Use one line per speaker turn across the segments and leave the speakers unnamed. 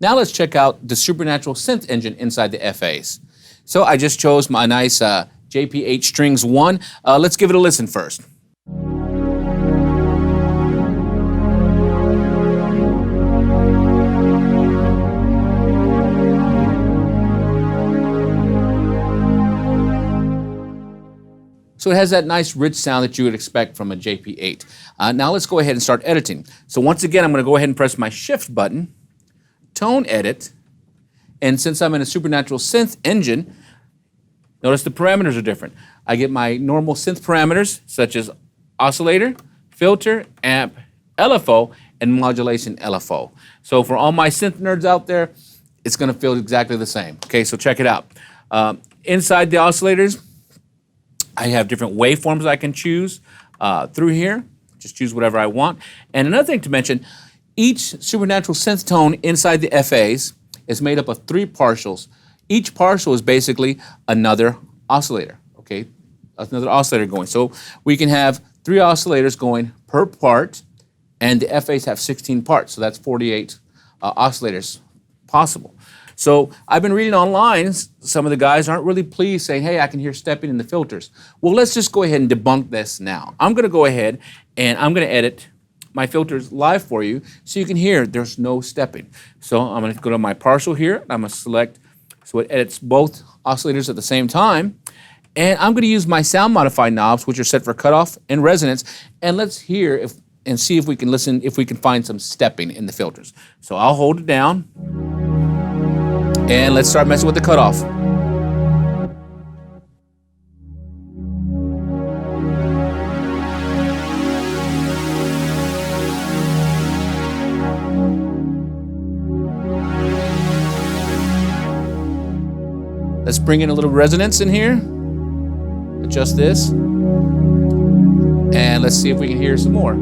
Now let's check out the SuperNATURAL synth engine inside the FAs. So I just chose my nice JP8 Strings 1. Let's give it a listen first. So it has that nice rich sound that you would expect from a JP8. Now let's go ahead and start editing. So once again, I'm going to go ahead and press my Shift button, Tone Edit, and since I'm in a SuperNATURAL synth engine, notice the parameters are different. I get my normal synth parameters such as oscillator, filter, amp, LFO, and modulation LFO. So for all my synth nerds out there, it's going to feel exactly the same. Okay, so check it out. Inside the oscillators, I have different waveforms I can choose through here. Just choose whatever I want. And another thing to mention, each SuperNATURAL synth tone inside the FAs is made up of 3 partials. Each partial is basically another oscillator, okay? Another oscillator going. So we can have 3 oscillators going per part, and the FAs have 16 parts, so that's 48 oscillators possible. So I've been reading online, some of the guys aren't really pleased saying, hey, I can hear stepping in the filters. Well, let's just go ahead and debunk this now. I'm going to go ahead and I'm going to edit my filters live for you so you can hear there's no stepping. So I'm going to go to my partial here. I'm going to select so it edits both oscillators at the same time. And I'm going to use my sound modify knobs, which are set for cutoff and resonance. And let's hear and see if we can listen, if we can find some stepping in the filters. So I'll hold it down. And let's start messing with the cutoff. Let's bring in a little resonance in here. Adjust this. And let's see if we can hear some more.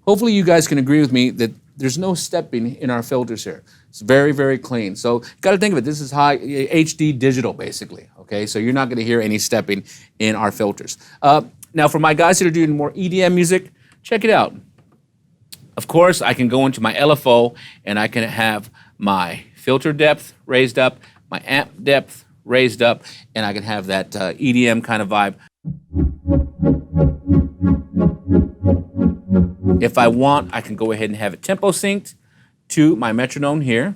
Hopefully you guys can agree with me that there's no stepping in our filters here. It's very, very clean. So got to think of it, this is high HD digital basically, okay? So you're not going to hear any stepping in our filters. Now for my guys that are doing more EDM music, check it out. Of course, I can go into my LFO and I can have my filter depth raised up, my amp depth raised up, and I can have that EDM kind of vibe. If I want, I can go ahead and have it tempo synced to my metronome here.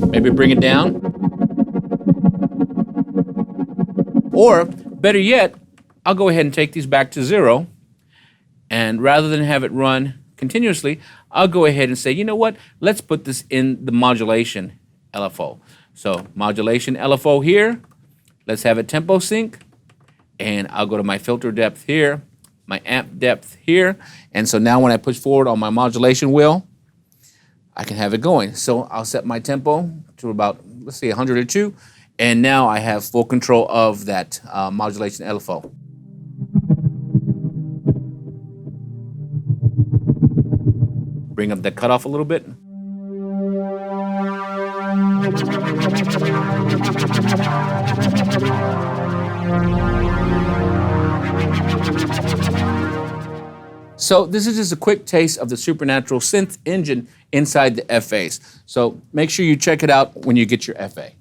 Maybe bring it down. Or, better yet, I'll go ahead and take these back to 0. And rather than have it run continuously, I'll go ahead and say, you know what? Let's put this in the modulation LFO. So, modulation LFO here. Let's have it tempo sync. And I'll go to my filter depth here, my amp depth here. And so now when I push forward on my modulation wheel, I can have it going. So I'll set my tempo to about, let's say 102. And now I have full control of that modulation LFO. Bring up the cutoff a little bit. So this is just a quick taste of the SuperNATURAL synth engine inside the FAs. So make sure you check it out when you get your FA.